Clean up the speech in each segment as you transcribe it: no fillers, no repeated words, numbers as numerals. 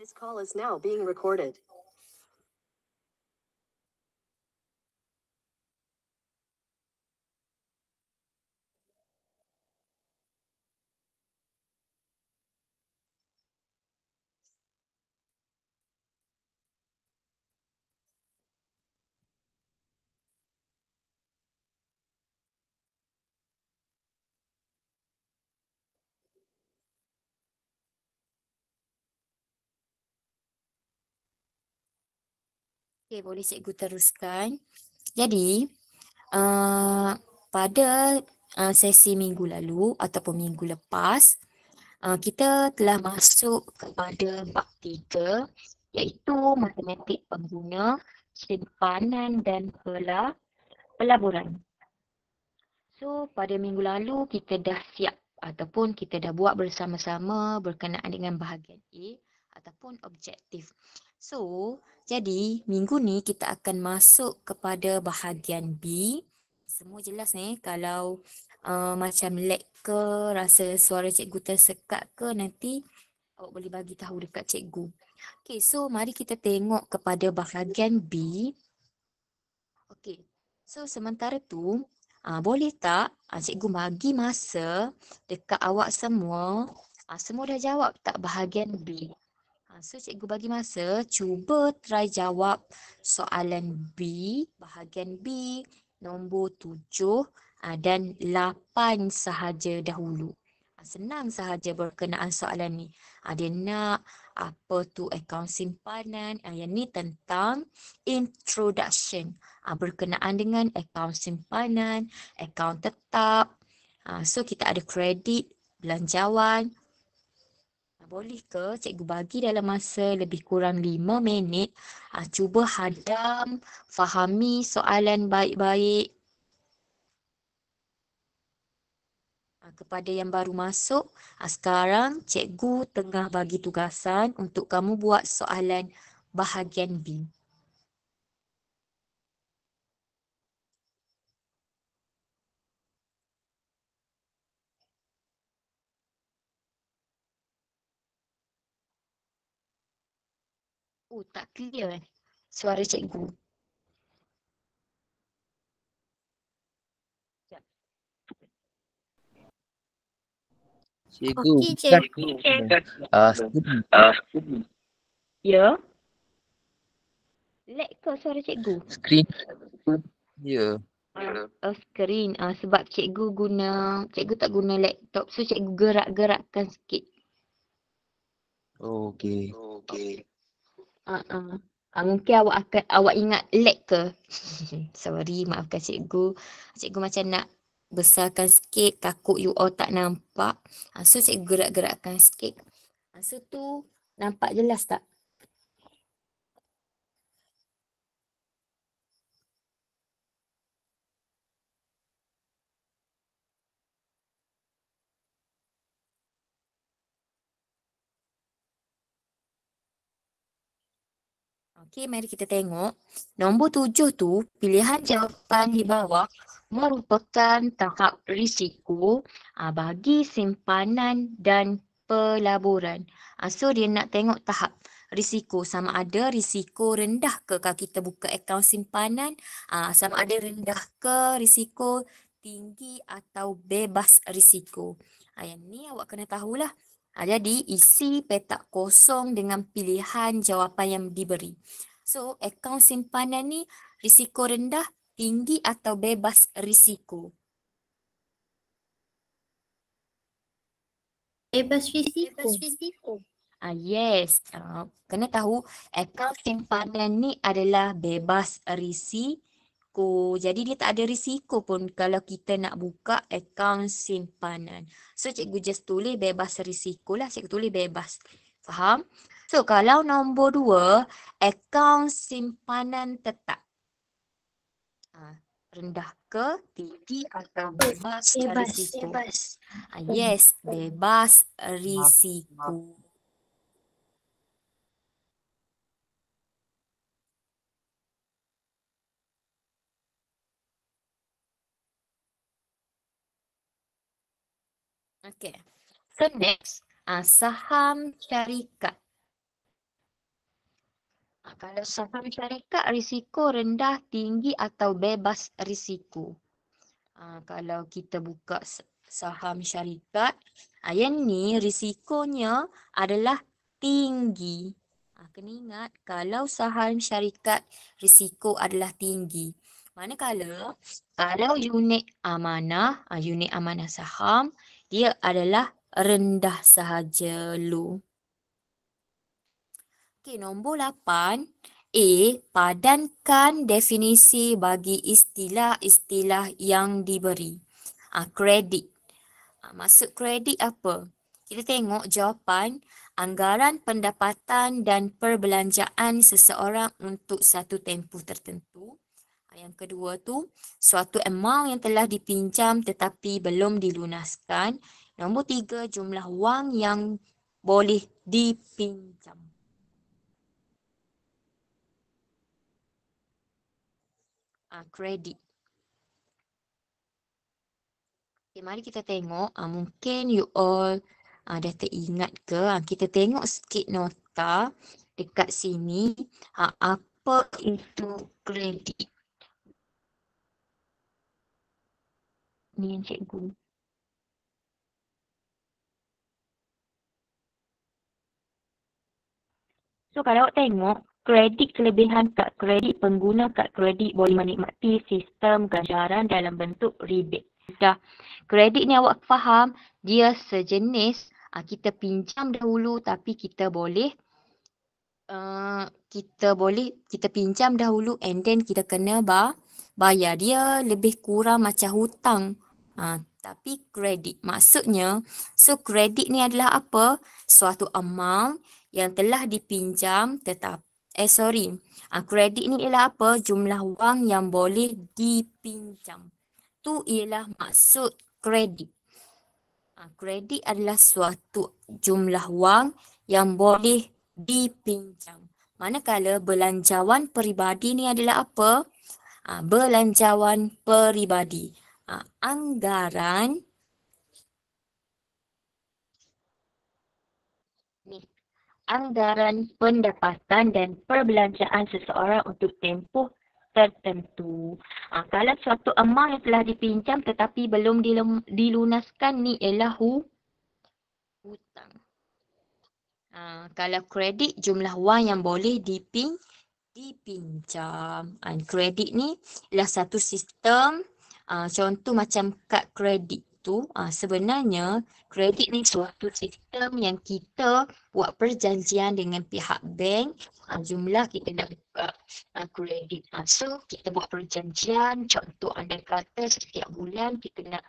This call is now being recorded. Okey, boleh cikgu teruskan. Jadi, pada sesi minggu lalu ataupun minggu lepas, kita telah masuk kepada bab 3 iaitu matematik pengguna, simpanan dan pelaburan. So, pada minggu lalu kita dah siap ataupun kita dah buat bersama-sama berkenaan dengan bahagian A ataupun objektif. So, jadi minggu ni kita akan masuk kepada bahagian B. Semua jelas ni kalau macam lag ke, rasa suara cikgu tersekat ke, nanti awak boleh bagi tahu dekat cikgu. Okay, so mari kita tengok kepada bahagian B. Okay, so sementara tu, boleh tak cikgu bagi masa dekat awak semua, semua dah jawab tak bahagian B? So cikgu bagi masa, cuba try jawab soalan B, bahagian B, nombor 7 dan 8 sahaja dahulu. Senang sahaja berkenaan soalan ni. Dia nak apa tu akaun simpanan. Yang ni tentang introduction. Berkenaan dengan akaun simpanan, akaun tetap. So kita ada kredit, belanjawan. Boleh ke cikgu bagi dalam masa lebih kurang 5 minit, cuba hadam, fahami soalan baik-baik. Kepada yang baru masuk, sekarang cikgu tengah bagi tugasan untuk kamu buat soalan bahagian B. Oh, tak clear suara cikgu. Cikgu, Okey, bukan. Ya? Lag ke suara cikgu? Screen. Ya. Screen. Sebab cikgu tak guna laptop, so cikgu gerak-gerakkan sikit. Okey. Mungkin awak ingat lag ke? Sorry, maafkan cikgu. Cikgu macam nak besarkan sikit, takut you all tak nampak. So cikgu gerak-gerakkan sikit. So tu nampak jelas tak? Okey, mari kita tengok. Nombor 7 tu, pilihan jawapan di bawah merupakan tahap risiko bagi simpanan dan pelaburan. So, dia nak tengok tahap risiko. Sama ada risiko rendah ke kalau kita buka akaun simpanan, sama ada rendah ke risiko, tinggi atau bebas risiko. Yang ni awak kena tahulah. Jadi, isi petak kosong dengan pilihan jawapan yang diberi. So, akaun simpanan ni risiko rendah, tinggi atau bebas risiko? Bebas risiko. Yes. Kena tahu akaun simpanan ni adalah bebas risiko. Jadi dia tak ada risiko pun kalau kita nak buka akaun simpanan. So cikgu just tulis bebas risiko lah. Cikgu tulis bebas. Faham? So kalau nombor 2, akaun simpanan tetap. Rendah ke, tinggi atau bebas risiko? Yes, bebas risiko. Okay. So next, saham syarikat. Kalau saham syarikat risiko rendah, tinggi atau bebas risiko. Kalau kita buka saham syarikat, yang ni risikonya adalah tinggi. Kena ingat kalau saham syarikat risiko adalah tinggi. Manakala kalau unit amanah saham, dia adalah rendah sahaja, low. Okey, nombor 8. A. Padankan definisi bagi istilah-istilah yang diberi. Kredit. Maksud kredit apa? Kita tengok jawapan. Anggaran pendapatan dan perbelanjaan seseorang untuk satu tempoh tertentu. Yang kedua tu, suatu amount yang telah dipinjam tetapi belum dilunaskan. Nombor 3, jumlah wang yang boleh dipinjam. Kredit. Okay, mari kita tengok. Mungkin you all dah teringat ke? Kita tengok sikit nota dekat sini. Apa itu kredit? Ni yang cikgu. So kalau awak tengok, kredit kelebihan kad kredit, pengguna kad kredit boleh menikmati sistem ganjaran dalam bentuk rebate. Dah, kredit ni awak faham, dia sejenis kita pinjam dahulu tapi kita boleh kita pinjam dahulu and then kita kena bayar. Dia lebih kurang macam hutang. Tapi kredit maksudnya, so kredit ni adalah apa? Suatu amount yang telah dipinjam kredit ni ialah apa? Jumlah wang yang boleh dipinjam. Tu ialah maksud kredit. Kredit adalah suatu jumlah wang yang boleh dipinjam. Manakala belanjawan peribadi ni adalah apa? Belanjawan peribadi. Anggaran pendapatan dan perbelanjaan seseorang untuk tempoh tertentu. Kalau suatu amount yang telah dipinjam tetapi belum dilunaskan ni ialah hutang. Kalau kredit, jumlah wang yang boleh dipinjam. Kredit ni ialah satu sistem, contoh macam kad kredit tu. Sebenarnya kredit ni suatu sistem yang kita buat perjanjian dengan pihak bank. Jumlah kita nak buka kredit. So kita buat perjanjian, contoh anda kata setiap bulan kita nak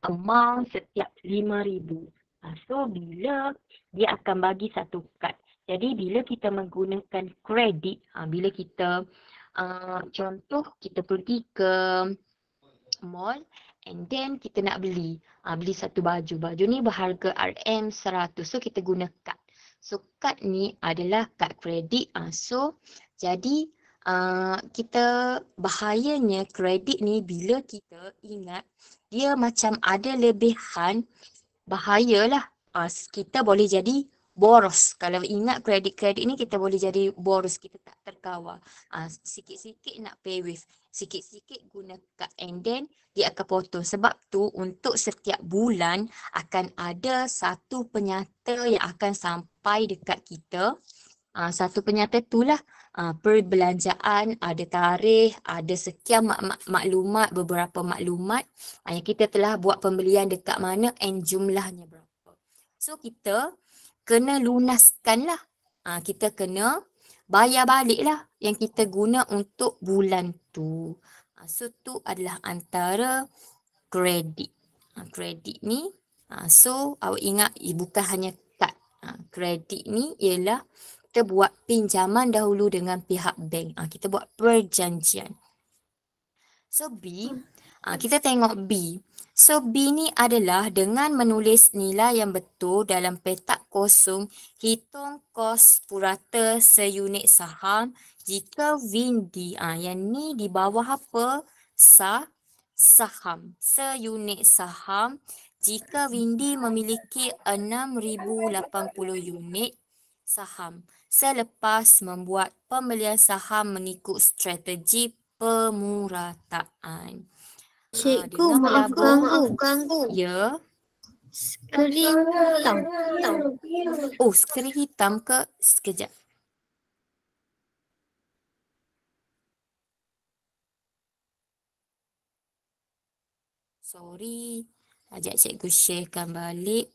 amount setiap RM5,000. So bila dia akan bagi satu kad. Jadi bila kita menggunakan kredit, bila kita contoh kita pergi ke mall and then kita nak beli satu baju. Baju ni berharga RM100. So kita guna kad. So kad ni adalah kad kredit. So jadi kita bahayanya kredit ni bila kita ingat dia macam ada lebihan, bahayalah. Kita boleh jadi boros. Kalau ingat kredit ni kita boleh jadi boros. Kita tak terkawal. Sikit-sikit nak pay wave. Sikit-sikit guna kad and then dia akan potong. Sebab tu untuk setiap bulan akan ada satu penyata yang akan sampai dekat kita. Satu penyata itulah perbelanjaan, ada tarikh, ada sekian maklumat, beberapa maklumat yang kita telah buat pembelian dekat mana and jumlahnya berapa. So kita kena lunaskan lah. Kita kena bayar balik lah yang kita guna untuk bulan tu. So tu adalah antara kredit. Kredit ni, so awak ingat bukan hanya kad. Kredit ni ialah kita buat pinjaman dahulu dengan pihak bank. Kita buat perjanjian. So B, kita tengok B. So B ni adalah dengan menulis nilai yang betul dalam petak kosong, hitung kos purata seunit saham jika Windy. Yang ni di bawah apa? Saham. Seunit saham jika Windy memiliki 6,080 unit, saham selepas membuat pembelian saham mengikut strategi pemurataan. Cikgu, Dengan maafkan melabur, ganggu. ya. Skrin hitam. Oh, skrin hitam ke? Sekejap. Sorry. Ajak cikgu sharekan balik.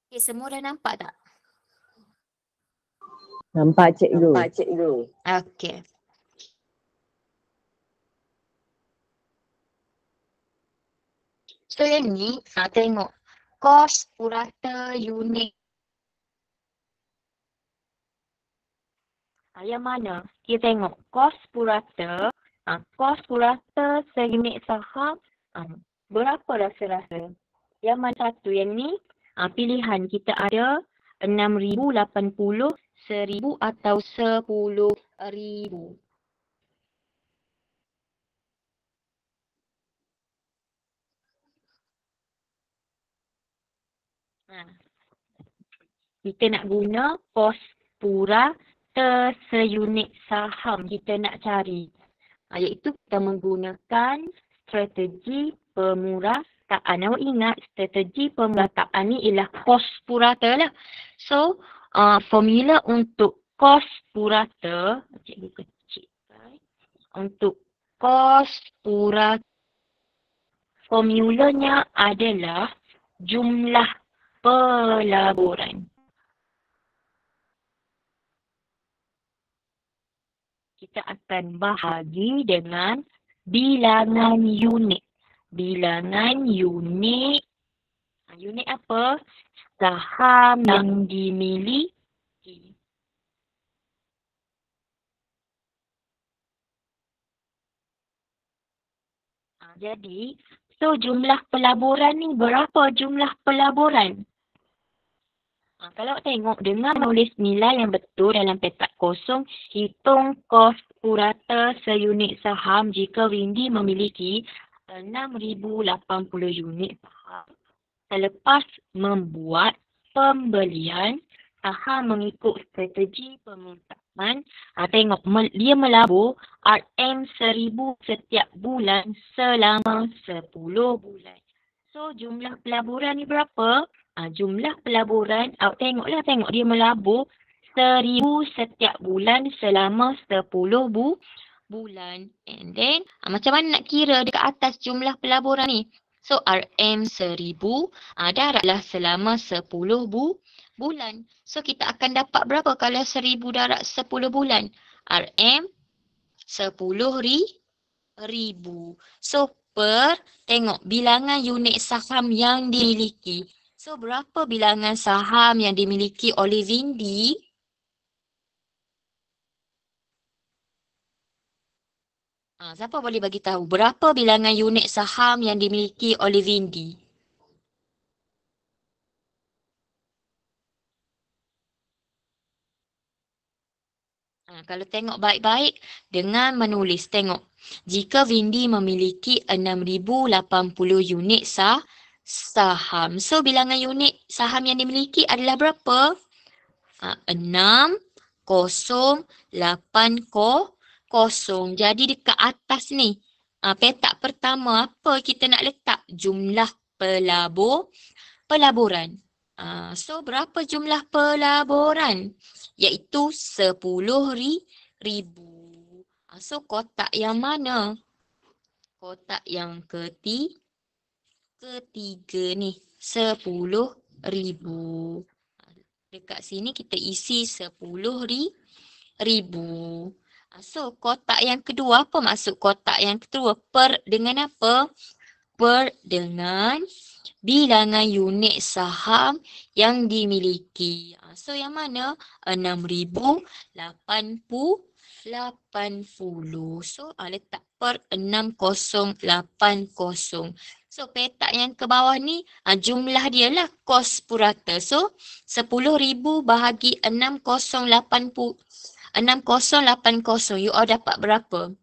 Okay, semua dah nampak tak? Nampak cikgu. Okay. So yang ni, tengok. Kos purata unit. Yang mana? Kita tengok kos purata. Kos purata seunit saham. Berapa rasa-rasa? Yang mana satu? Yang ni pilihan kita ada 6,000, 80, 1,000 atau 10,000. Kita nak guna kos purata seunit saham. Kita nak cari. Iaitu kita menggunakan strategi pemurataan. Awak ingat strategi pemurataan ni ialah kos purata lah. So, formula untuk kos purata, cikgu kecilkan. Untuk kos purata, formulanya adalah jumlah pelaburan. Kita akan bahagi dengan bilangan unit. Bilangan unit. Unit apa? Saham yang dimiliki. Jadi, so jumlah pelaburan ni berapa jumlah pelaburan? Kalau tengok dengan menulis nilai yang betul dalam petak kosong, hitung kos purata seunit saham jika Windy memiliki 6,080 unit saham selepas membuat pembelian saham mengikut strategi pemurataan. Tengok, dia melabur RM1,000 setiap bulan selama 10 bulan. So, jumlah pelaburan ni berapa? Jumlah pelaburan, awak tengok dia melabur 1,000 setiap bulan selama 10 bulan. And then, macam mana nak kira dekat atas jumlah pelaburan ni? So, RM1,000 darablah selama 10 bulan. So, kita akan dapat berapa kalau 1,000 darab 10 bulan? RM10,000. So, tengok bilangan unit saham yang dimiliki. So, berapa bilangan saham yang dimiliki oleh Windy? Siapa boleh bagi tahu berapa bilangan unit saham yang dimiliki oleh Windy? Kalau tengok baik-baik dengan menulis, tengok. Jika Windy memiliki 6,080 unit saham. So, bilangan unit saham yang dimiliki adalah berapa? 6,080. Jadi dekat atas ni, petak pertama apa kita nak letak? Jumlah pelaburan. So, berapa jumlah pelaburan? Iaitu 10,000. So, kotak yang mana? Kotak yang ketiga ni, 10,000. Dekat sini kita isi 10,000. So, kotak yang kedua, apa maksud kotak yang kedua? Per dengan apa? Per dengan bilangan unit saham yang dimiliki. So, yang mana? 6,080. So, letak per 6,080. So, petak yang ke bawah ni, jumlah dia lah kos purata. So, 10,000 bahagi 6,080. You all dapat berapa?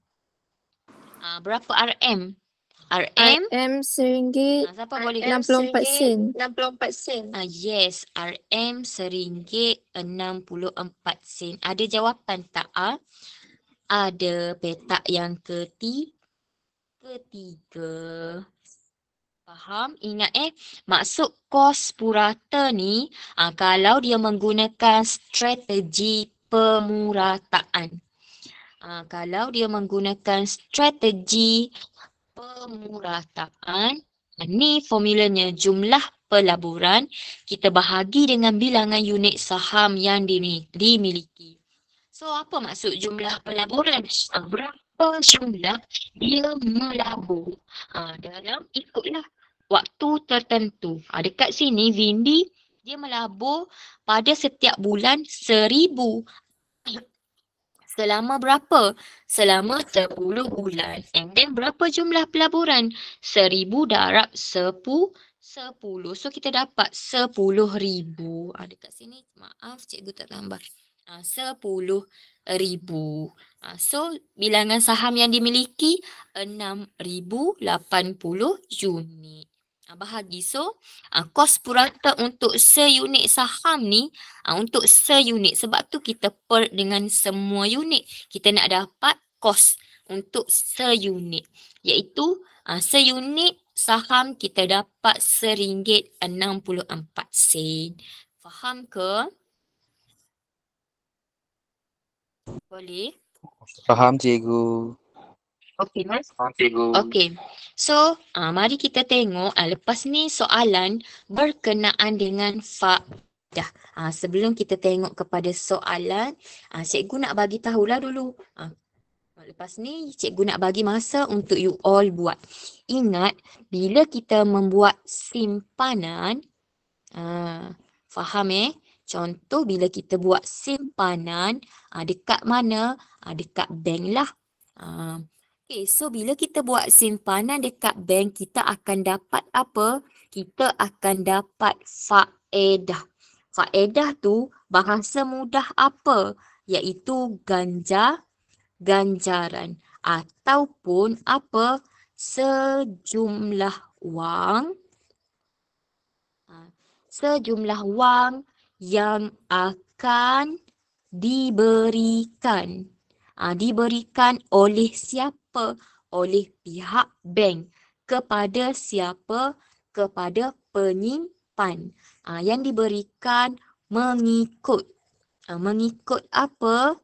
Berapa RM? RM, RM RM siapa boleh? RM 64 sen. Yes, RM RM64. Ada jawapan tak? Ada petak yang ketiga. Faham? Ingat maksud kos purata ni kalau dia menggunakan strategi pemurataan. Kalau dia menggunakan strategi pemurataan, ni formulanya jumlah pelaburan kita bahagi dengan bilangan unit saham yang dimiliki. So apa maksud jumlah pelaburan? Berapa jumlah dia melabur dalam ikutlah waktu tertentu. Dekat sini Vindi dia melabur pada setiap bulan 1,000. Selama berapa? Selama 10 bulan. And then berapa jumlah pelaburan? 1,000 darab 10. So kita dapat 10,000. Dekat sini maaf cikgu tak tambah. 10,000. So bilangan saham yang dimiliki 6,080 unit. Bahagi. So kos purata untuk seunit saham ni untuk seunit. Sebab tu kita per dengan semua unit. Kita nak dapat kos untuk seunit. Iaitu seunit saham kita dapat RM1.64. Faham ke? Boleh? Faham cikgu. Okey, Mas. Faham cikgu. Okey. So, mari kita tengok lepas ni soalan berkenaan dengan faedah. Sebelum kita tengok kepada soalan, cikgu nak bagi tahulah dulu. Lepas ni cikgu nak bagi masa untuk you all buat. Ingat, bila kita membuat simpanan, faham Contoh bila kita buat simpanan, dekat mana? Dekat bank lah. Okay, so bila kita buat simpanan dekat bank, kita akan dapat apa? Kita akan dapat faedah. Faedah tu bahasa mudah apa? Iaitu ganjaran ataupun apa? Sejumlah wang. Sejumlah wang yang akan diberikan. Diberikan oleh siapa? Oleh pihak bank. Kepada siapa? Kepada penyimpan. Yang diberikan mengikut apa?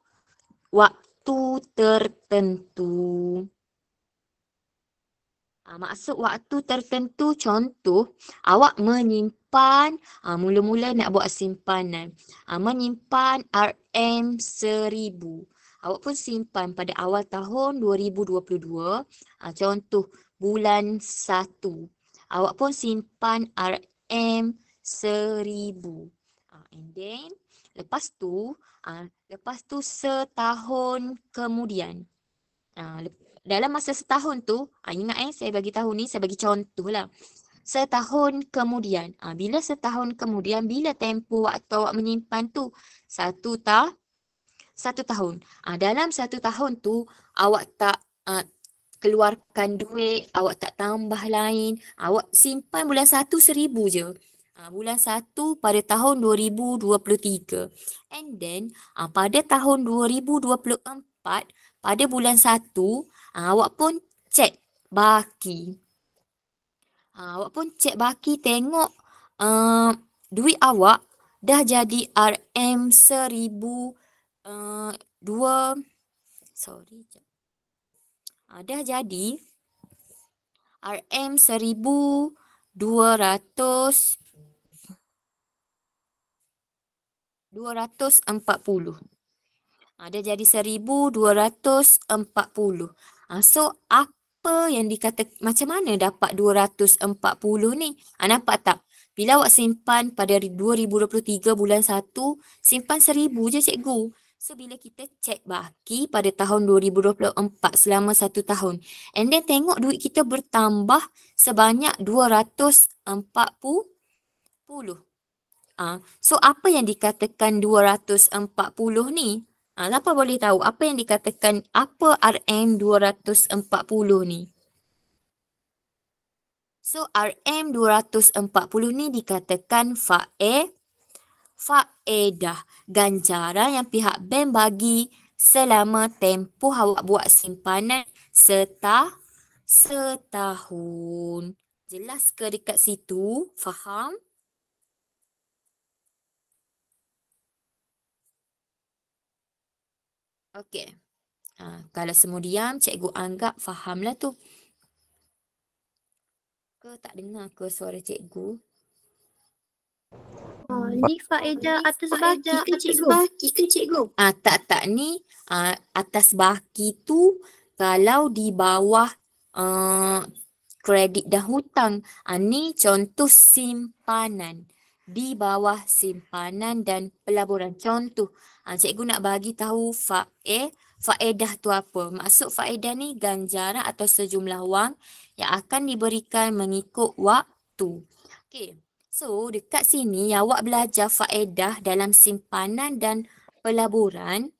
Waktu tertentu. Maksud waktu tertentu, contoh awak menyimpan, mula-mula nak buat simpanan, menyimpan RM1,000. Awak pun simpan pada awal tahun 2022, contoh bulan 1. Awak pun simpan RM1,000. And then lepas tu setahun kemudian. Dalam masa setahun tu, ingat saya bagi tahu ni, saya bagi contoh lah. Setahun kemudian. Bila setahun kemudian, bila tempoh waktu awak menyimpan tu? 1 tahun. Dalam 1 tahun tu, awak tak keluarkan duit, awak tak tambah lain. Awak simpan bulan 1 RM1,000 je. Bulan 1 pada tahun 2023. And then, pada tahun 2024, pada bulan 1, awak pun cek baki. Awak pun cek baki, tengok duit awak dah jadi RM1,000. Dah jadi RM1,240. Dah jadi 1,240. So, apa yang macam mana dapat 240 ni? Nampak tak? Bila awak simpan pada 2023 bulan 1, simpan 1,000 je cikgu. So, bila kita cek baki pada tahun 2024 selama 1 tahun. And then tengok duit kita bertambah sebanyak 240. So, apa yang dikatakan 240 ni? Siapa boleh tahu apa yang dikatakan, apa RM240 ni? So RM240 ni dikatakan faedah ganjaran yang pihak bank bagi selama tempoh awak buat simpanan setahun. Jelas ke dekat situ? Faham? Okey. Kalau semua diam, cikgu anggap fahamlah tu. Ke tak dengar ke suara cikgu? Ni faedah atas baki ke cikgu? Tak ni atas baki tu kalau di bawah kredit dan hutang. Ni contoh simpanan. Di bawah simpanan dan pelaburan. Contoh, cikgu nak bagi tahu faedah tu apa. Maksud faedah ni ganjaran atau sejumlah wang yang akan diberikan mengikut waktu. Okey. So, dekat sini awak belajar faedah dalam simpanan dan pelaburan.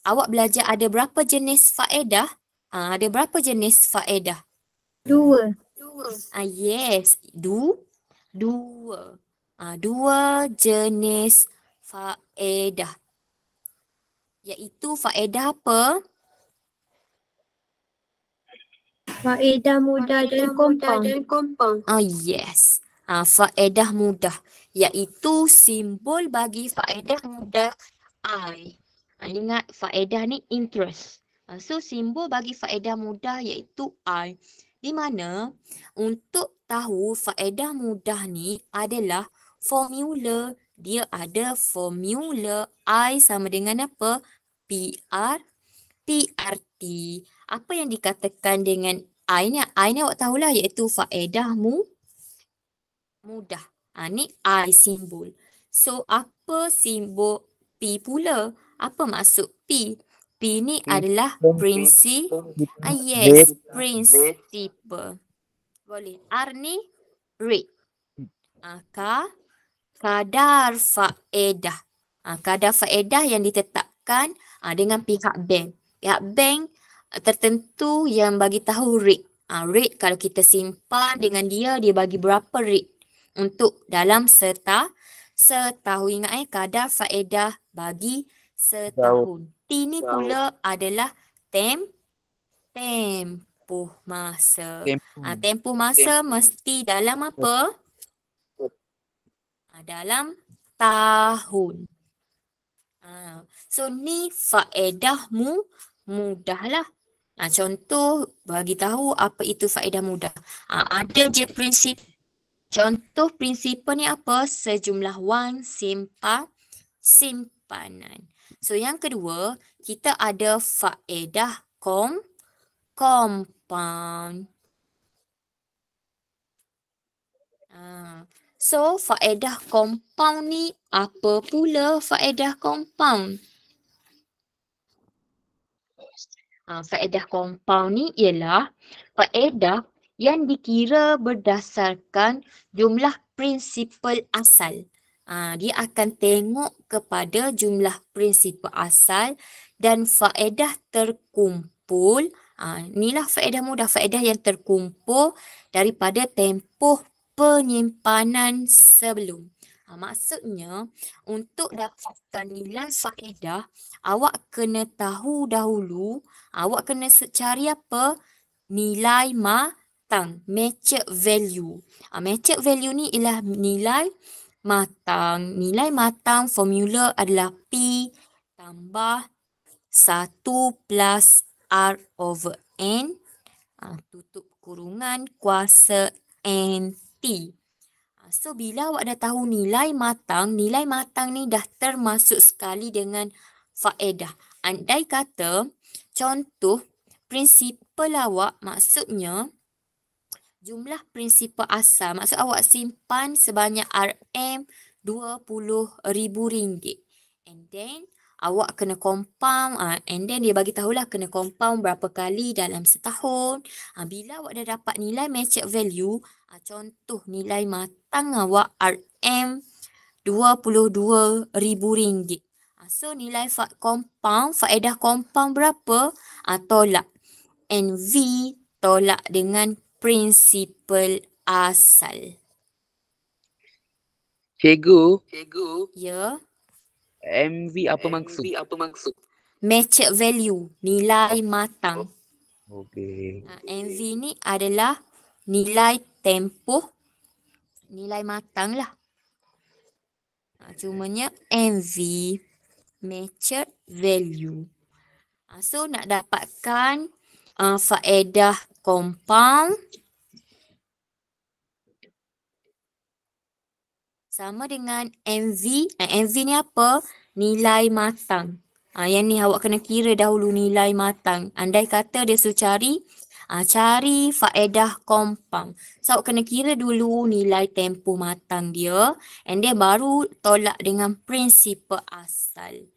Awak belajar ada berapa jenis faedah? Ada berapa jenis faedah? 2. Yes, dua. Dua jenis faedah. Iaitu faedah apa? Faedah mudah dan compound. Yes. Faedah mudah. Iaitu simbol bagi faedah mudah I. Ingat faedah ni interest. So simbol bagi faedah mudah iaitu I. Di mana untuk tahu faedah mudah ni adalah formula. Dia ada formula I sama dengan apa? PRT. Apa yang dikatakan dengan I ni? I ni awak tahulah iaitu faedah mudah. Ni I simbol. So apa simbol P pula? Apa maksud P? P ni adalah prinsip. Yes, principle. Boleh. R ni rate. Kadar faedah. Kadar faedah yang ditetapkan dengan pihak bank. Pihak bank tertentu yang bagi tahu rate. Rate kalau kita simpan dengan dia bagi berapa rate untuk dalam setahun. Ingat kadar faedah bagi setahun. T ni pula adalah tempoh masa. Tempoh masa mesti dalam apa? Dalam tahun. So ni faedah mudah lah. Contoh bagi tahu apa itu faedah mudah. Ada je prinsip. Contoh prinsipal ni apa? Sejumlah wang simpanan. So yang kedua, kita ada faedah compound. So faedah compound ni apa pula faedah compound? Faedah compound ni ialah faedah yang dikira berdasarkan jumlah prinsipal asal. Dia akan tengok kepada jumlah prinsipal asal dan faedah terkumpul. Inilah faedah mudah, faedah yang terkumpul daripada tempoh penyimpanan sebelum. Maksudnya, untuk dapatkan nilai faedah, awak kena tahu dahulu, awak kena cari apa? Nilai matang, matched value. Matched value ni ialah nilai matang. Nilai matang formula adalah P tambah 1 plus R over N, tutup kurungan kuasa NT. So bila awak dah tahu nilai matang ni dah termasuk sekali dengan faedah. Andai kata contoh prinsipal awak maksudnya jumlah prinsipal asal. Maksud awak simpan sebanyak RM20,000. And then awak kena compound. And then dia bagi tahulah kena compound berapa kali dalam setahun. Bila awak dah dapat nilai matched value, contoh nilai matang awak RM22,000. So nilai faedah compound berapa? Tolak. NV tolak dengan P. prinsipal asal. Cikgu, Ya, MV apa maksud? measured value, nilai matang. Okey. MV ni adalah nilai tempoh, nilai matang lah. Cumanya MV, measured value. So nak dapatkan faedah compound sama dengan MV. MV ni apa? Nilai matang. Yang ni awak kena kira dahulu nilai matang. Andai kata dia suruh cari faedah compound. So awak kena kira dulu nilai tempoh matang dia. And dia baru tolak dengan prinsipal asal.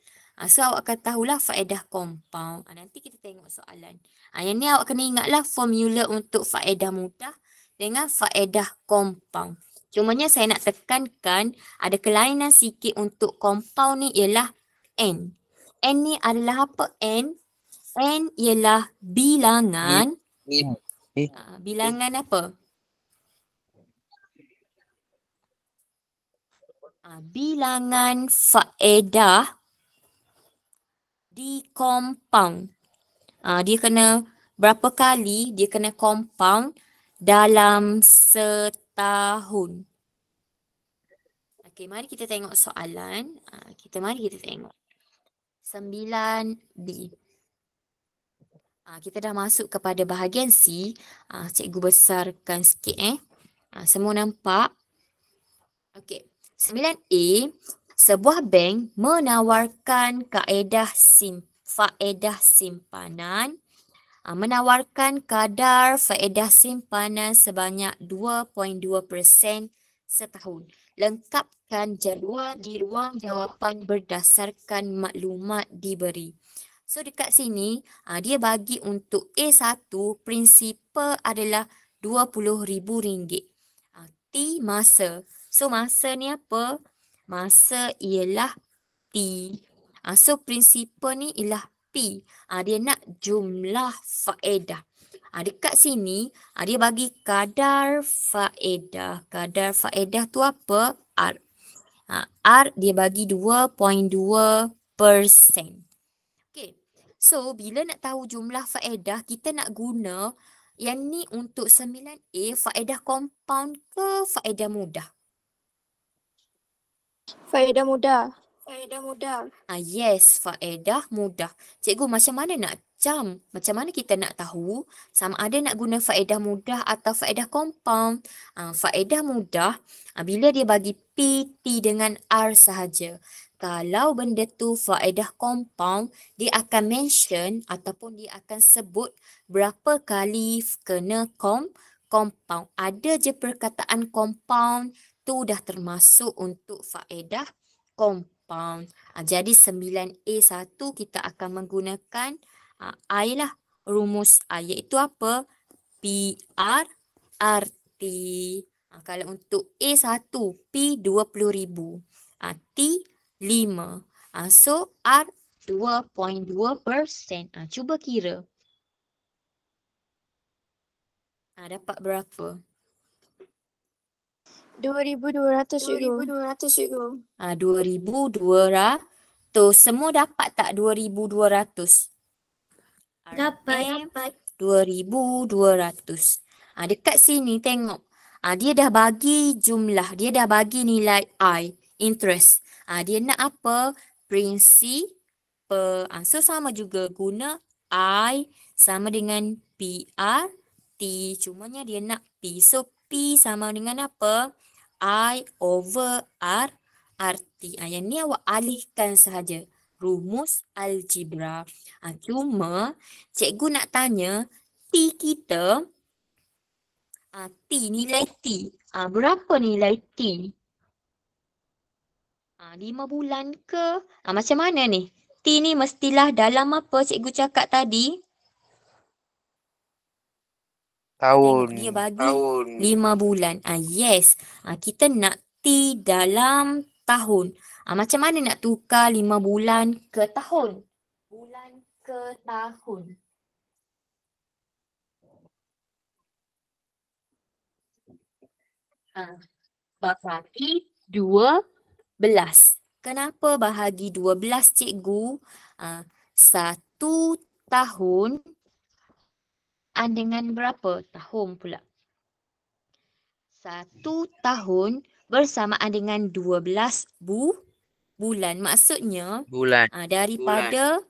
So awak akan tahulah faedah compound. Nanti kita tengok soalan. Yang ni awak kena ingatlah formula untuk faedah mudah dengan faedah compound. Cumanya saya nak tekankan ada kelainan sikit untuk compound ni ialah N. N ni adalah apa N? N ialah bilangan. Bilangan apa? Bilangan faedah di compound. Dia kena berapa kali dia kena compound dalam setahun. Okey, mari kita tengok soalan. Mari kita tengok. 9B. Kita dah masuk kepada bahagian C. Cikgu besarkan sikit. Semua nampak? Okey. 9A. Sebuah bank menawarkan faedah simpanan. Menawarkan kadar faedah simpanan sebanyak 2.2% setahun. Lengkapkan jadual di ruang jawapan berdasarkan maklumat diberi. So dekat sini dia bagi untuk A1 prinsipal adalah RM20,000. T masa. So masa ni apa? Masa ialah T. So prinsipal ni ialah P. Dia nak jumlah faedah. Dekat sini dia bagi kadar faedah. Kadar faedah tu apa? R. R dia bagi 2.2%. Okay. So bila nak tahu jumlah faedah kita nak guna yang ni untuk 9A faedah compound ke faedah mudah? Faedah mudah. Yes, faedah mudah. Cikgu macam mana nak jam? Macam mana kita nak tahu sama ada nak guna faedah mudah atau faedah compound? Faedah mudah bila dia bagi P, T dengan R sahaja. Kalau benda tu faedah compound, dia akan mention ataupun dia akan sebut berapa kali kena compound. Ada je perkataan compound tu dah termasuk untuk faedah compound. Jadi 9A1 kita akan menggunakan I lah. Rumus I iaitu apa? PRRT. Kalau untuk A1, P 20,000. T 5. So R 2.2%. Cuba kira. Dapat berapa? 2,200 cikgu. 2,200. Semua dapat tak 2,200? Dapat. 2,200. Dekat sini tengok. Dia dah bagi jumlah. Dia dah bagi nilai I. Interest. Dia nak apa? Prinsipal. So sama juga guna I sama dengan PRT. Cumanya dia nak P. So P sama dengan apa? I over R RT. Yang ni awak alihkan sahaja. Rumus algebra. Cuma cikgu nak tanya T kita. T, nilai T. Berapa nilai T? 5 bulan ke? Macam mana ni? T ni mestilah dalam apa cikgu cakap tadi? Tahun. Tengok dia bagi 5 bulan. Yes. Kita nak T dalam tahun. Macam mana nak tukar 5 bulan ke tahun? Bulan ke tahun. bahagi 12. Kenapa bahagi 12 cikgu? 1 tahun dengan berapa tahun pula? 1 tahun bersamaan dengan 12 bulan. Maksudnya Bulan. daripada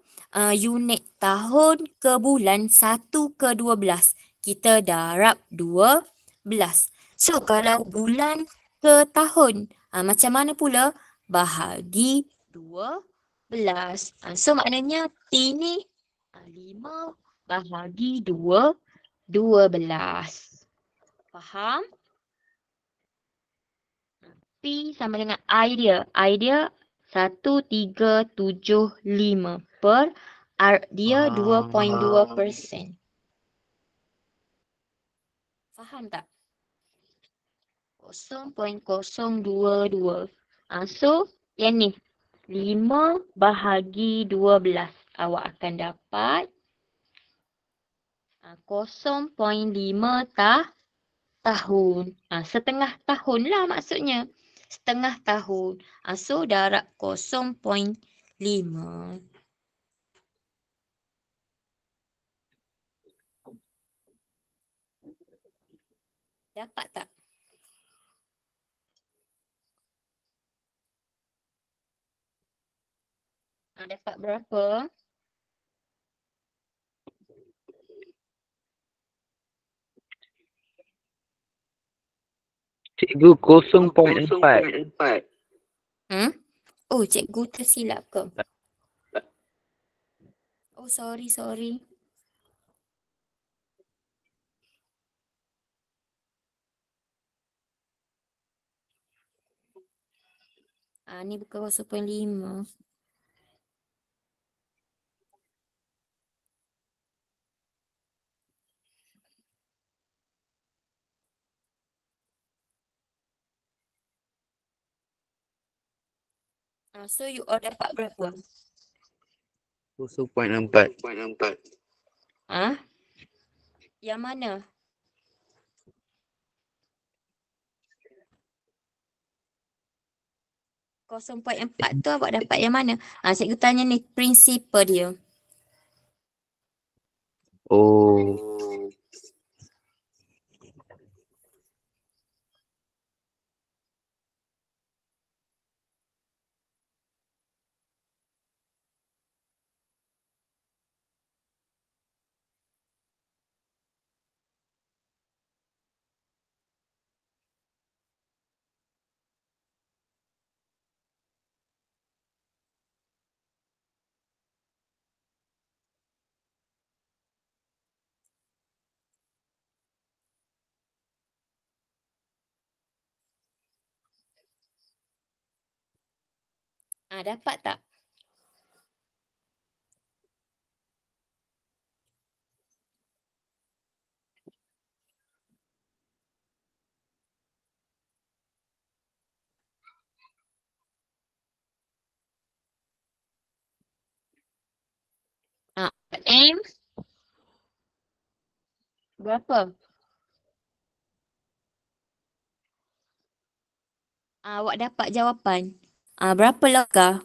unit tahun ke bulan 1 ke 12. Kita darab 12. So kalau bulan ke tahun, macam mana pula? Bahagi 12. So maknanya T ni 5 bahagi 12. Faham? P sama dengan I dia. I dia 1375 per R dia 2.2%. Faham tak? 0.022. So, yang ni 5 bahagi 12. Awak akan dapat 0.5 tahun. Setengah tahun lah maksudnya. Setengah tahun. So, darab 0.5. Dapat tak? Dapat berapa? Cikgu 0.4. Oh, cikgu tersilap ke? Oh, sorry. Ni bukan 0.5. So you all dapat berapa? 0.4. Yang mana? Kosong 0.4 tu awak dapat yang mana? Cikgu tanya ni prinsipal dia. Oh. Dapat tak? M berapa? Awak dapat jawapan. Berapa logah?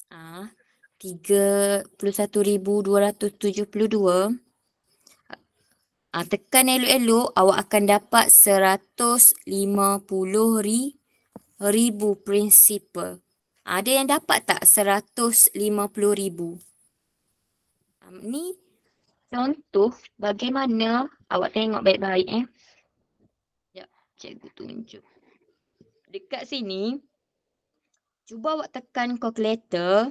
Ah, 31,272. Tekan elok-elok, awak akan dapat 150,000 prinsipal. Ada yang dapat tak 150,000? Ni contoh bagaimana awak tengok baik-baik. Sekejap, cikgu tunjuk. Dekat sini, cuba awak tekan calculator.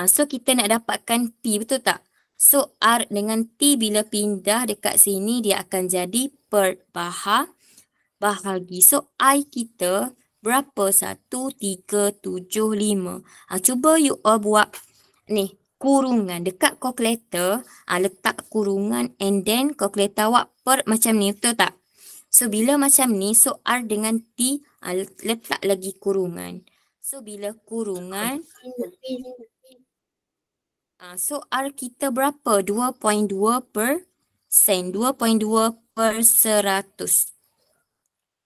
So, kita nak dapatkan P, betul tak? So, R dengan T bila pindah dekat sini, dia akan jadi per bahagi. So, I kita berapa? 1,375. Cuba you all buat ni, kurungan. Dekat calculator, letak kurungan and then calculator awak per macam ni, betul tak? So, bila macam ni, so R dengan T letak lagi kurungan. So, bila kurungan, so R kita berapa? 2.2%. sen, 2.2 per 100.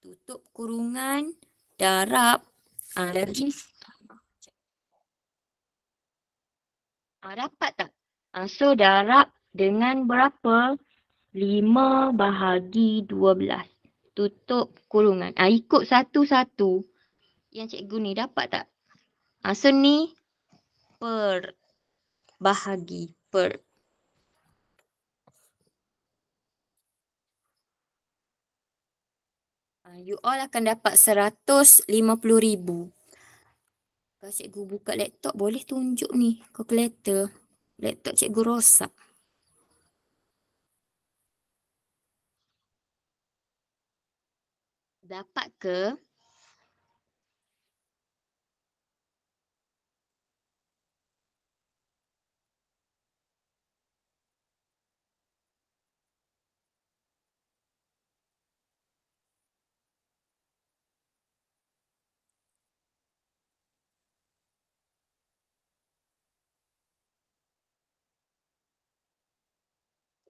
Tutup kurungan, darab, lagi. Dapat tak? So darab dengan berapa? 5 bahagi 12. Tutup kurungan. Ikut satu-satu yang cikgu ni dapat tak? So ni per bahagi per. You all akan dapat 150,000. Kalau cikgu buka laptop boleh tunjuk ni calculator. Laptop cikgu rosak. Dapat ke?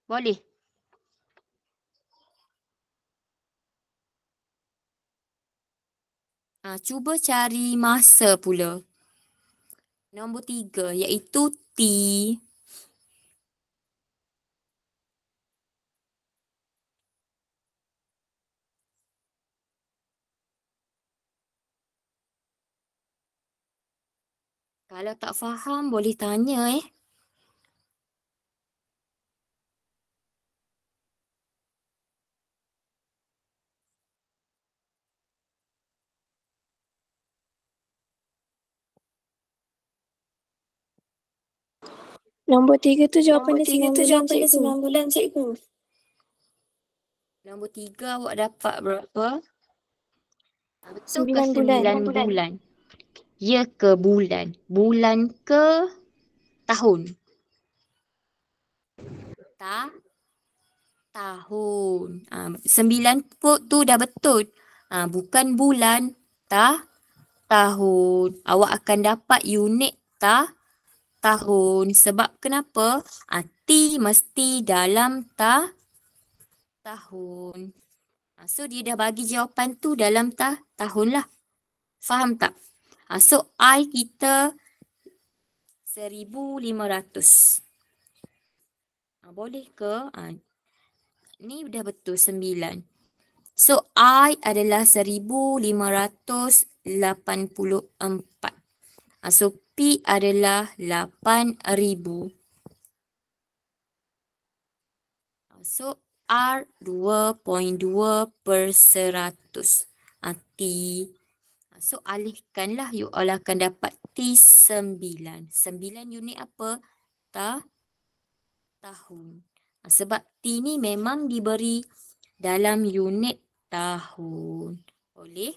Boleh. Cuba cari masa pula. Nombor 3 iaitu T. Kalau tak faham boleh tanya Nombor 3 tu jawapan dia 9 bulan, cikgu. Nombor 3 awak dapat berapa? Betul ke 9 bulan. 9 bulan? Ya ke bulan? Bulan ke tahun? Tahun. 9 tu dah betul. Bukan bulan, tahun. Awak akan dapat unit tahun. Sebab kenapa? T mesti dalam tahun. So dia dah bagi jawapan tu dalam tahun lah. Faham tak? So I kita 1,500. Boleh ke? Ni dah betul 9. So I adalah 1,584. So P adalah 8,000. So R 2.2 per 100. T. So alihkanlah, you all akan dapat T 9. 9 unit apa? Tahun. Sebab T ni memang diberi dalam unit tahun. Boleh?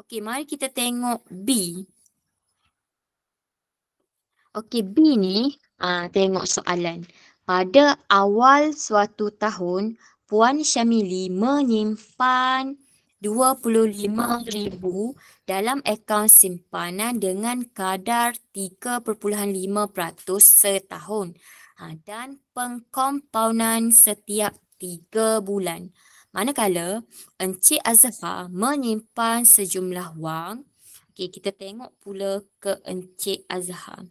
Okey, mari kita tengok B. Okey, B ni, tengok soalan. Pada awal suatu tahun, Puan Syamili menyimpan 25,000 dalam akaun simpanan dengan kadar 3.5% setahun dan pengkompaunan setiap 3 bulan. Manakala Encik Azhar menyimpan sejumlah wang. Okey, kita tengok pula ke Encik Azhar.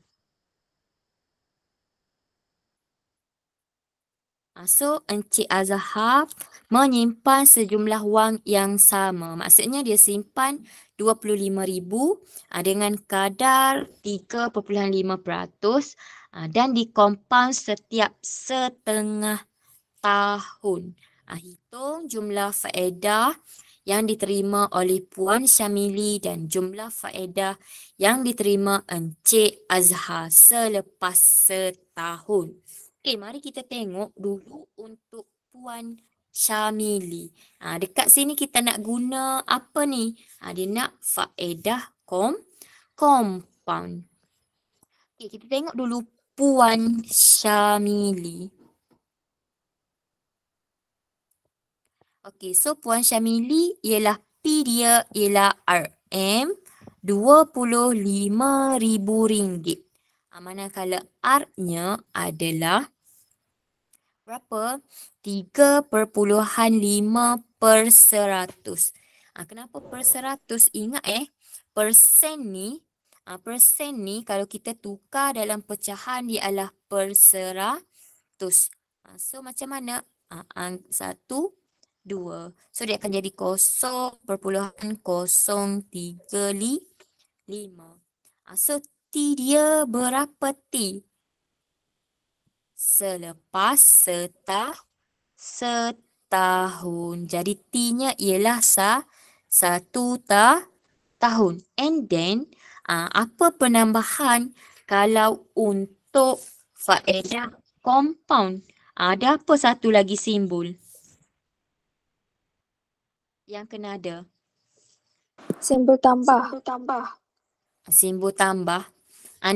So, Encik Azhar menyimpan sejumlah wang yang sama. Maksudnya dia simpan 25,000 dengan kadar 3.5% dan dikompaun setiap setengah tahun. Hitung jumlah faedah yang diterima oleh Puan Syamili dan jumlah faedah yang diterima Encik Azhar selepas setahun. Okey, mari kita tengok dulu untuk Puan Syamili. Dekat sini kita nak guna apa ni? Dia nak faedah compound. Okey, kita tengok dulu Puan Syamili. Okey, so Puan Syamili ialah P dia ialah RM25,000. Manakala R-nya adalah berapa? 3.5/100. Kenapa per 100? Ingat persen ni kalau kita tukar dalam pecahan dia adalah per 100. So macam mana? 1, 2. So dia akan jadi 0.035. So T dia berapa T? Selepas setahun. Jadi T-nya ialah 1 tahun. And then, apa penambahan kalau untuk faedah compound? Ada apa satu lagi simbol yang kena ada? Simbol tambah. Simbol tambah.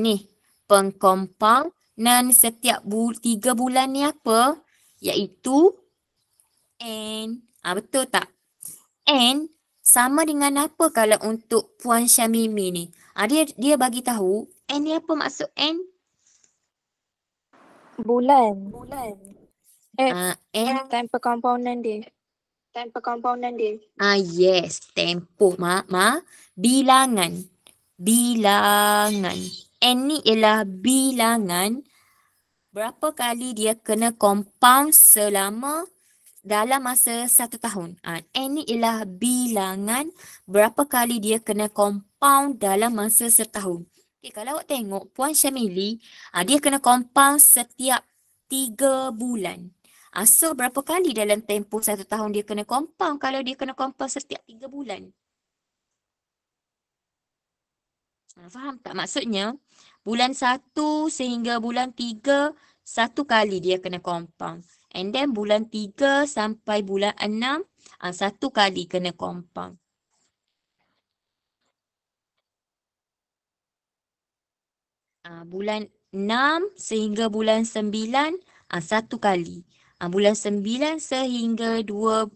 Ni, pengkompaunan setiap 3 bulan ni apa? Iaitu N. Betul tak? N sama dengan apa kalau untuk Puan Syamimi ni? Dia bagi tahu N ni apa maksud N? Bulan. N. Time perkomponan dia. Yes, tempoh. Bilangan. N ni ialah bilangan berapa kali dia kena compound dalam masa 1 tahun. N ni ialah bilangan berapa kali dia kena compound dalam masa setahun. Okay, kalau awak tengok Puan Syamili, dia kena compound setiap 3 bulan. So berapa kali dalam tempoh 1 tahun dia kena compound kalau dia kena compound setiap 3 bulan? Faham tak maksudnya? Bulan 1 sehingga bulan 3, 1 kali dia kena compound. And then bulan 3 sampai bulan 6, 1 kali kena compound. Bulan 6 sehingga bulan 9, 1 kali. Bulan 9 sehingga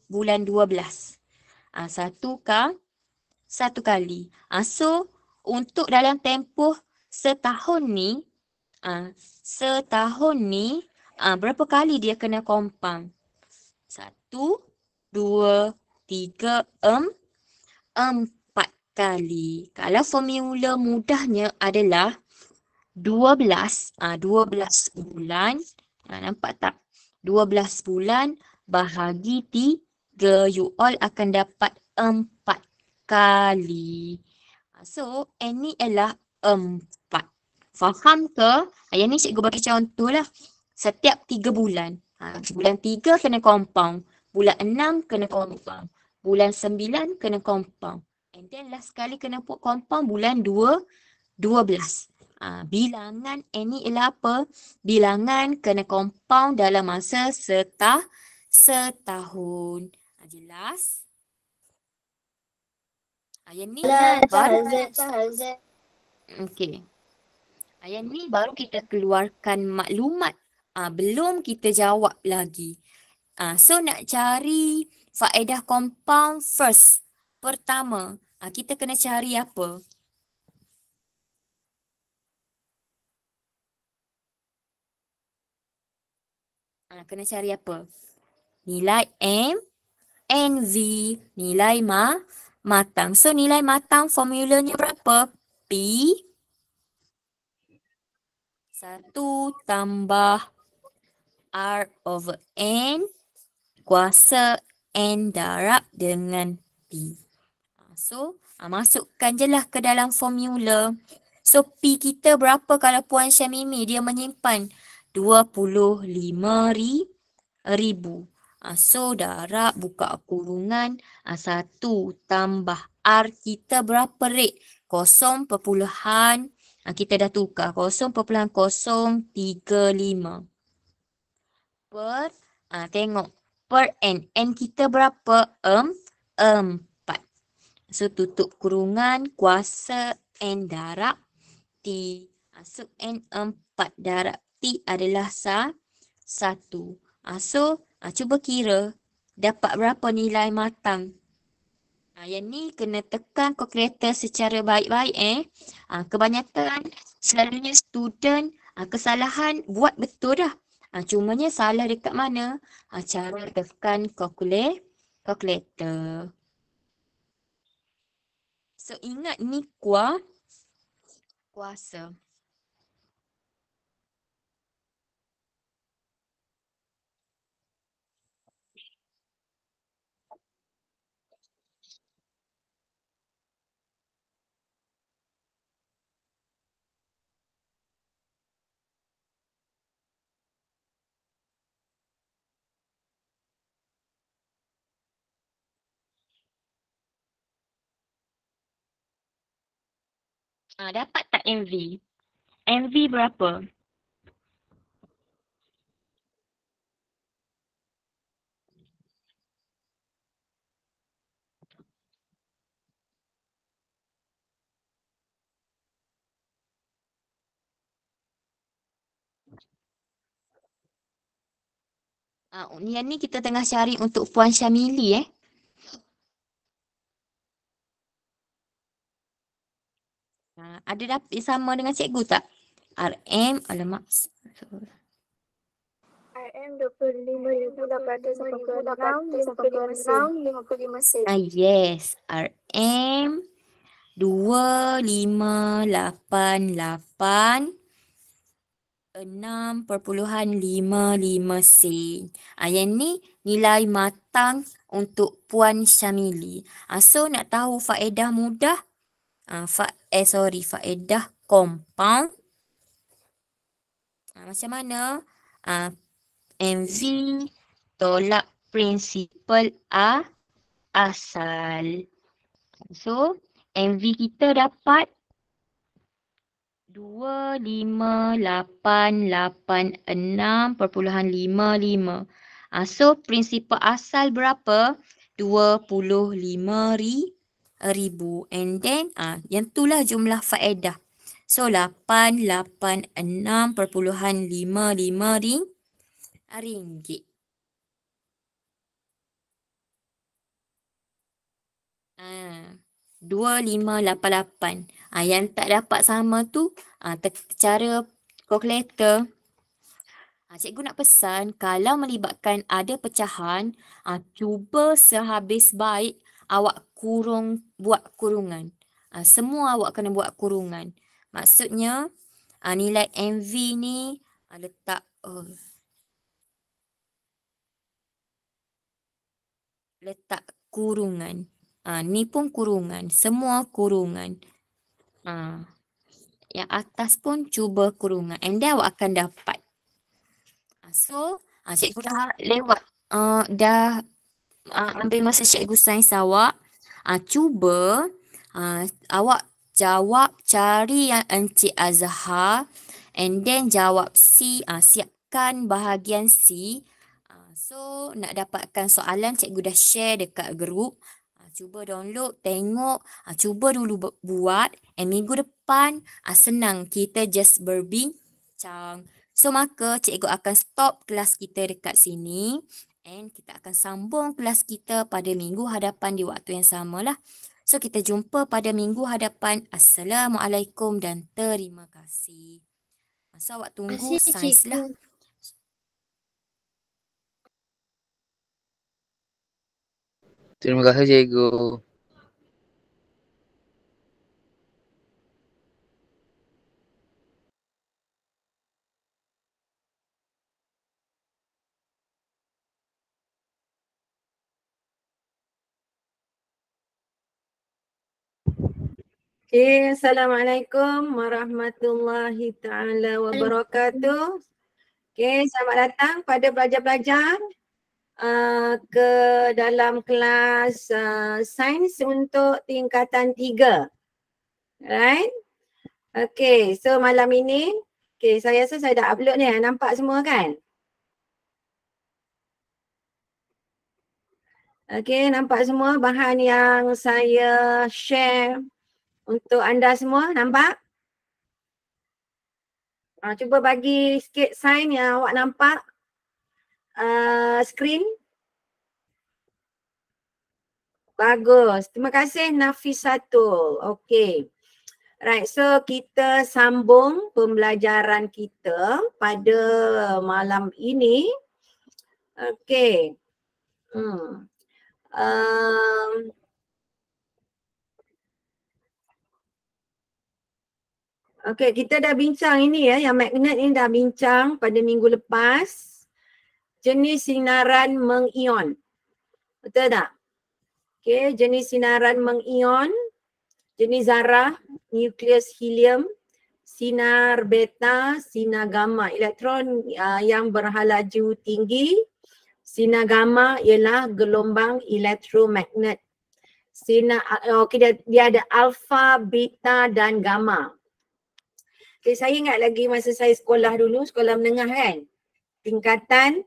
bulan 12. 1 kali. So, untuk dalam tempoh setahun ni, berapa kali dia kena compound? 1, 2, 3, 4 kali. Kalau formula mudahnya adalah 12 bulan. Nampak tak? 12 bulan bahagi 3. You all akan dapat 4 kali. So, N ni ialah 4. Faham ke? Yang ni cikgu bagi contoh lah. Setiap 3 bulan. Bulan 3 kena compound. Bulan 6 kena compound. Bulan 9 kena compound. And then last kali kena compound bulan 12. Bilangan N ni ialah apa? Bilangan kena compound dalam masa setahun. Jelas? Yang ni baru okey. Yang ni baru kita keluarkan maklumat. Belum kita jawab lagi. So nak cari faedah compound first. Pertama, kita kena cari apa? Kena cari apa? Nilai M, NV, nilai matang. So nilai matang formulanya berapa? P 1 tambah R over N kuasa N darab dengan P. So masukkan je lah ke dalam formula. So P kita berapa kalau Puan Syamimi dia menyimpan? 25,000. So darab buka kurungan 1 tambah R kita berapa rate? 0. Kita dah tukar 0.035 per tengok per N. N kita berapa? 4. So tutup kurungan kuasa N darab T. So N 4 darab T adalah 1. So cuba kira dapat berapa nilai matang? Yang ni kena tekan kalkulator secara baik-baik kebanyakan selalunya student kesalahan buat betul dah. Cumanya salah dekat mana? Cara tekan kalkulator. So ingat ni kuasa. Dapat tak MV? MV berapa? Yang ni kita tengah cari untuk Puan Syamili ada dapat sama dengan cikgu tak? RM, alamak. RM 25,886.55 sen. Yes, RM 25,886.55 sen. Yang ni nilai matang untuk Puan Syamili. So nak tahu faedah mudah? Faedah compound. Macam mana? MV tolak prinsipal asal. So, MV kita dapat 25,886.55. So, prinsipal asal berapa? 25,000. And then, yang itulah jumlah faedah. So, 886.55 ringgit. 2588. Yang tak dapat sama tu cara kalkulator. Cikgu nak pesan kalau melibatkan ada pecahan, cuba sehabis baik awak buat kurungan. Semua awak kena buat kurungan. Maksudnya nilai MV ni letak kurungan. Ni pun kurungan. Semua kurungan. Yang atas pun cuba kurungan. And then awak akan dapat. So, cikgu dah lewat. Dah ambil masa cikgu sains awak. Cuba awak jawab, cari yang Encik Azhar. And then jawab C. Siapkan bahagian C. So, nak dapatkan soalan, cikgu dah share dekat grup. Cuba download, tengok, cuba dulu buat. Minggu depan, senang kita just berbincang. So, maka cikgu akan stop kelas kita dekat sini. And kita akan sambung kelas kita pada minggu hadapan di waktu yang samalah. So, kita jumpa pada minggu hadapan. Assalamualaikum dan terima kasih. So, awak tunggu sains lah. Terima kasih cikgu. Okay, Assalamualaikum warahmatullahi ta'ala wabarakatuh. Okay, selamat datang pada pelajar-pelajar ke dalam kelas sains untuk tingkatan 3. Right? Okay, so malam ini, saya rasa saya dah upload ni, nampak semua kan? Okay, nampak semua bahan yang saya share untuk anda semua, nampak? Cuba bagi sikit sign yang awak nampak screen. Bagus. Terima kasih Nafisatul. Okey. Right, so kita sambung pembelajaran kita pada malam ini. Okey. Um, Okey, kita dah bincang ini ya, yang magnet ini dah bincang pada minggu lepas. Jenis sinaran mengion. Betul tak? Okey, jenis sinaran mengion, jenis zarah, nukleus helium, sinar beta, sinar gamma, elektron yang berhalaju tinggi. Sinar gamma ialah gelombang elektromagnet. Sinar, dia ada alfa, beta dan gamma. Okay, saya ingat lagi masa saya sekolah dulu, sekolah menengah kan. Tingkatan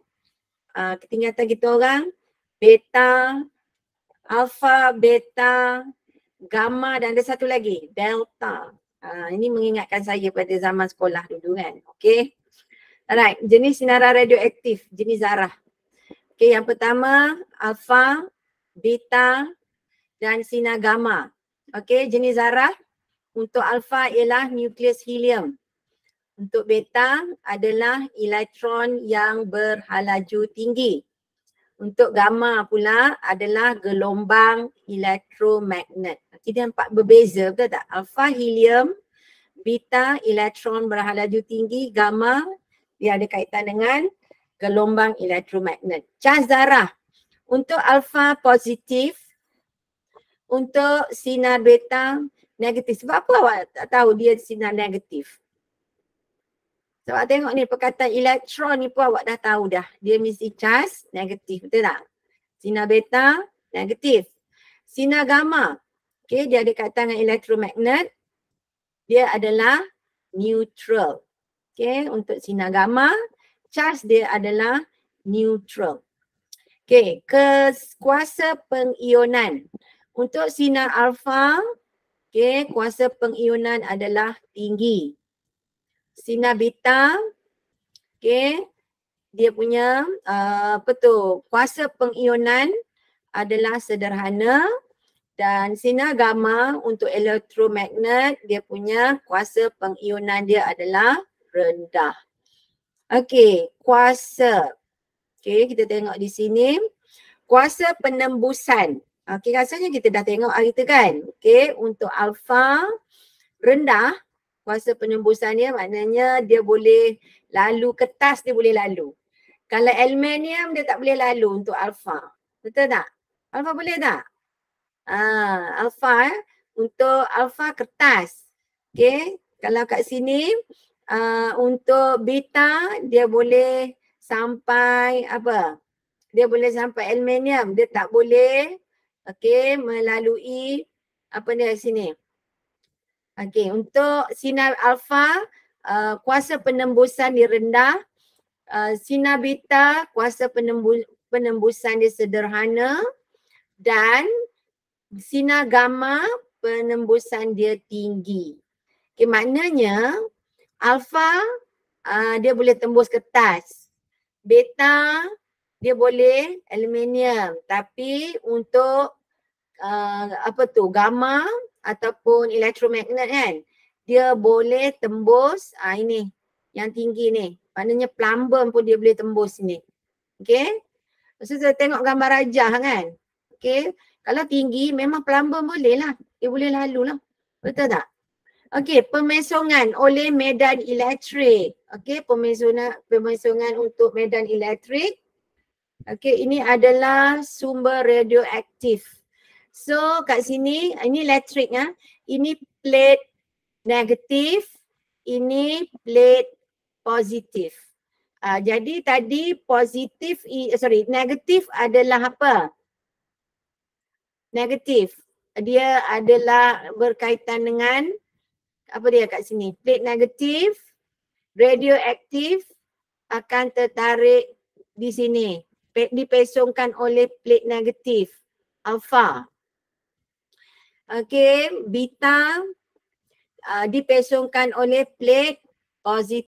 kita orang, beta, alfa, beta, gamma dan ada satu lagi, delta. Ini mengingatkan saya pada zaman sekolah dulu kan. Okay. Alright, jenis sinaran radioaktif, jenis zarah. Okay, yang pertama alfa, beta dan sinar gamma. Okay, jenis zarah untuk alfa ialah nukleus helium. Untuk beta adalah elektron yang berhalaju tinggi. Untuk gamma pula adalah gelombang elektromagnet. Kita nampak berbeza, betul tak? Alfa helium, beta elektron berhalaju tinggi, gamma dia ada kaitan dengan gelombang elektromagnet. Cas zarah untuk alfa positif, untuk sinar beta negatif. Sebab apa awak tak tahu dia sinar negatif? Sebab tengok ni perkataan elektron ni pun awak dah tahu dah. Dia mesti cas negatif, betul tak? Sinar beta negatif. Sinar gamma, okay, dia ada kaitan dengan elektromagnet. Dia adalah neutral. Okay, untuk sinar gamma, cas dia adalah neutral. Okay, kuasa pengionan. Untuk sinar alfa, okay, kuasa pengionan adalah tinggi. Sinar beta, okay, dia punya kuasa pengionan adalah sederhana dan sinar gamma untuk elektromagnet dia punya kuasa pengionan dia adalah rendah. Okey, kuasa. Okey, kita tengok di sini. Kuasa penembusan. Okey, rasanya kita dah tengok hari tu kan. Okey, untuk alfa rendah, kuasa penembusan dia maknanya dia boleh lalu kertas, dia boleh lalu. Kalau aluminium dia tak boleh lalu untuk alfa. Betul tak? Alfa boleh tak? Alfa untuk alfa kertas. Okey, kalau kat sini untuk beta dia boleh sampai apa? Dia boleh sampai aluminium, dia tak boleh melalui apa ni kat sini. Okey, untuk sinar alfa kuasa penembusan dia rendah. Sinar beta kuasa penembusan dia sederhana dan sinar gamma penembusan dia tinggi. Okay, maknanya alfa dia boleh tembus kertas. Beta dia boleh aluminium, tapi untuk gamma ataupun elektromagnet kan, dia boleh tembus ini yang tinggi ni. Maknanya plumber pun dia boleh tembus ni. Okey. So saya tengok gambar rajah kan. Okey. Kalau tinggi memang plumber boleh lah. Dia boleh lalu lah. Betul tak? Okey. Pemesongan oleh medan elektrik. Okey. Pemesongan untuk medan elektrik. Okey. Ini adalah sumber radioaktif. So kat sini ini elektrik ya. Ini plate negatif. Ini plate positif. Jadi tadi negatif adalah apa? Negatif. Dia adalah berkaitan dengan apa dia kat sini? Plate negatif, radioaktif akan tertarik di sini. Dipesongkan oleh plate negatif, alfa. Okey, beta dipesongkan oleh plate positif.